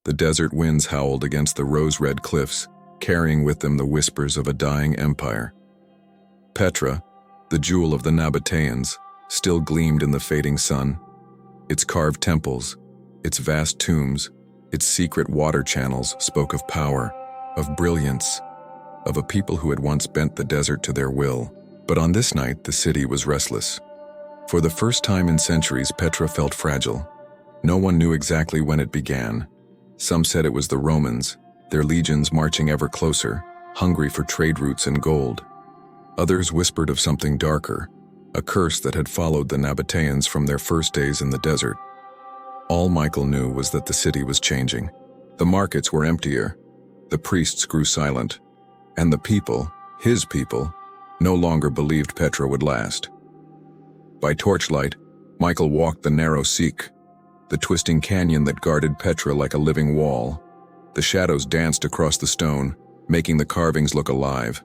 The desert winds howled against the rose-red cliffs, carrying with them the whispers of a dying empire. Petra, the jewel of the Nabataeans, still gleamed in the fading sun. Its carved temples, its vast tombs, its secret water channels spoke of power, of brilliance, of a people who had once bent the desert to their will. But on this night, the city was restless. For the first time in centuries, Petra felt fragile. No one knew exactly when it began. Some said it was the Romans, their legions marching ever closer, hungry for trade routes and gold. Others whispered of something darker, a curse that had followed the Nabataeans from their first days in the desert. All Michael knew was that the city was changing. The markets were emptier, the priests grew silent, and the people, his people, no longer believed Petra would last. By torchlight, Michael walked the narrow Seek, the twisting canyon that guarded Petra like a living wall. The shadows danced across the stone, making the carvings look alive.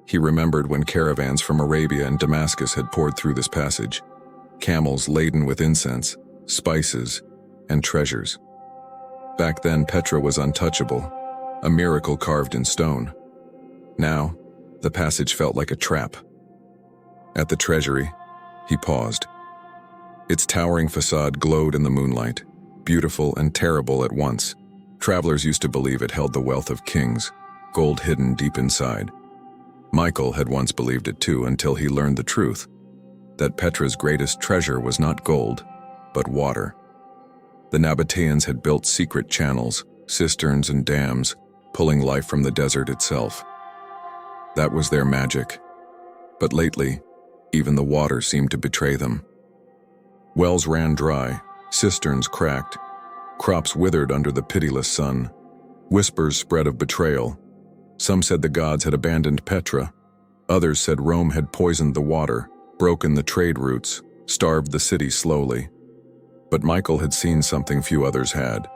He remembered when caravans from Arabia and Damascus had poured through this passage, camels laden with incense, spices, and treasures. Back then, Petra was untouchable, a miracle carved in stone. Now, the passage felt like a trap. At the treasury, he paused. Its towering facade glowed in the moonlight, beautiful and terrible at once. Travelers used to believe it held the wealth of kings, gold hidden deep inside. Michael had once believed it too until he learned the truth, that Petra's greatest treasure was not gold, but water. The Nabataeans had built secret channels, cisterns and dams, pulling life from the desert itself. That was their magic. But lately, even the water seemed to betray them. Wells ran dry, cisterns cracked, crops withered under the pitiless sun. Whispers spread of betrayal. Some said the gods had abandoned Petra. Others said Rome had poisoned the water, broken the trade routes, starved the city slowly. But Michael had seen something few others had.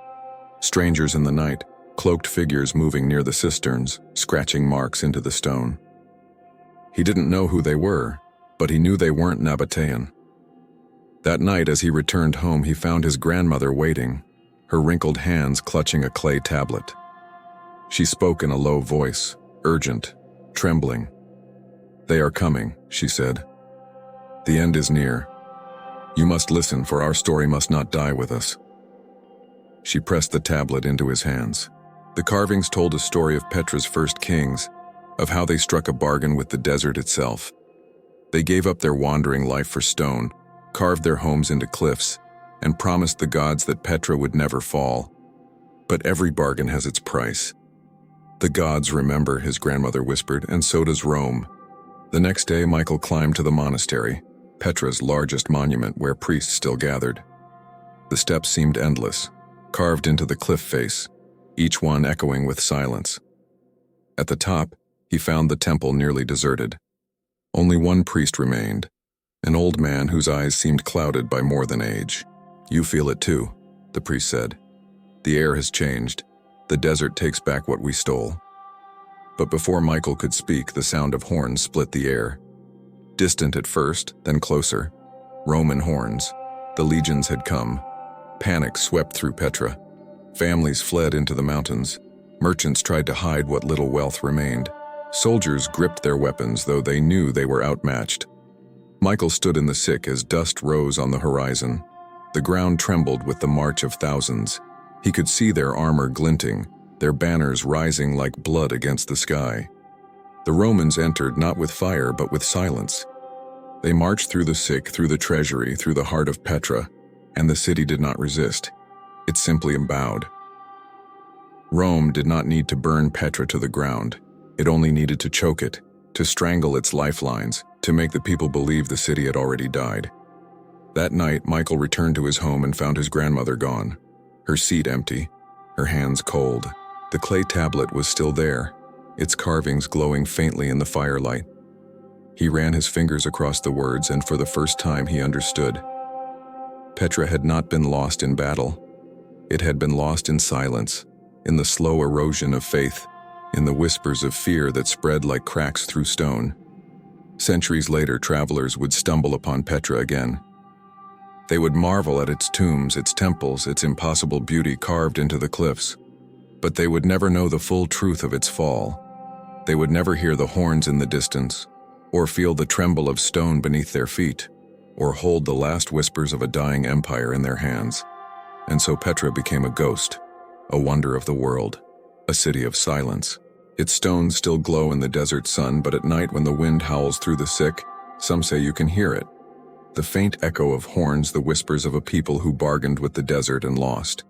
Strangers in the night, cloaked figures moving near the cisterns, scratching marks into the stone. He didn't know who they were, but he knew they weren't Nabataean. That night, as he returned home, he found his grandmother waiting, her wrinkled hands clutching a clay tablet. She spoke in a low voice, urgent, trembling. "They are coming," she said. "The end is near. You must listen, for our story must not die with us." She pressed the tablet into his hands. The carvings told a story of Petra's first kings, of how they struck a bargain with the desert itself. They gave up their wandering life for stone, carved their homes into cliffs, and promised the gods that Petra would never fall. But every bargain has its price. "The gods remember," his grandmother whispered, "and so does Rome." The next day, Michael climbed to the monastery, Petra's largest monument where priests still gathered. The steps seemed endless, carved into the cliff face, each one echoing with silence. At the top, he found the temple nearly deserted. Only one priest remained, an old man whose eyes seemed clouded by more than age. "You feel it too," the priest said. "The air has changed. The desert takes back what we stole." But before Michael could speak, the sound of horns split the air. Distant at first, then closer. Roman horns. The legions had come. Panic swept through Petra. Families fled into the mountains. Merchants tried to hide what little wealth remained. Soldiers gripped their weapons, though they knew they were outmatched. Michael stood in the Seek as dust rose on the horizon. The ground trembled with the march of thousands. He could see their armor glinting, their banners rising like blood against the sky. The Romans entered not with fire but with silence. They marched through the Seek, through the treasury, through the heart of Petra, and the city did not resist. It simply bowed. Rome did not need to burn Petra to the ground. It only needed to choke it, to strangle its lifelines, to make the people believe the city had already died. That night, Michael returned to his home and found his grandmother gone, her seat empty, her hands cold. The clay tablet was still there, its carvings glowing faintly in the firelight. He ran his fingers across the words, and for the first time he understood. Petra had not been lost in battle. It had been lost in silence, in the slow erosion of faith, in the whispers of fear that spread like cracks through stone. Centuries later, travelers would stumble upon Petra again. They would marvel at its tombs, its temples, its impossible beauty carved into the cliffs. But they would never know the full truth of its fall. They would never hear the horns in the distance, or feel the tremble of stone beneath their feet, or hold the last whispers of a dying empire in their hands. And so Petra became a ghost, a wonder of the world, a city of silence. Its stones still glow in the desert sun, but at night when the wind howls through the sick, some say you can hear it. The faint echo of horns, the whispers of a people who bargained with the desert and lost.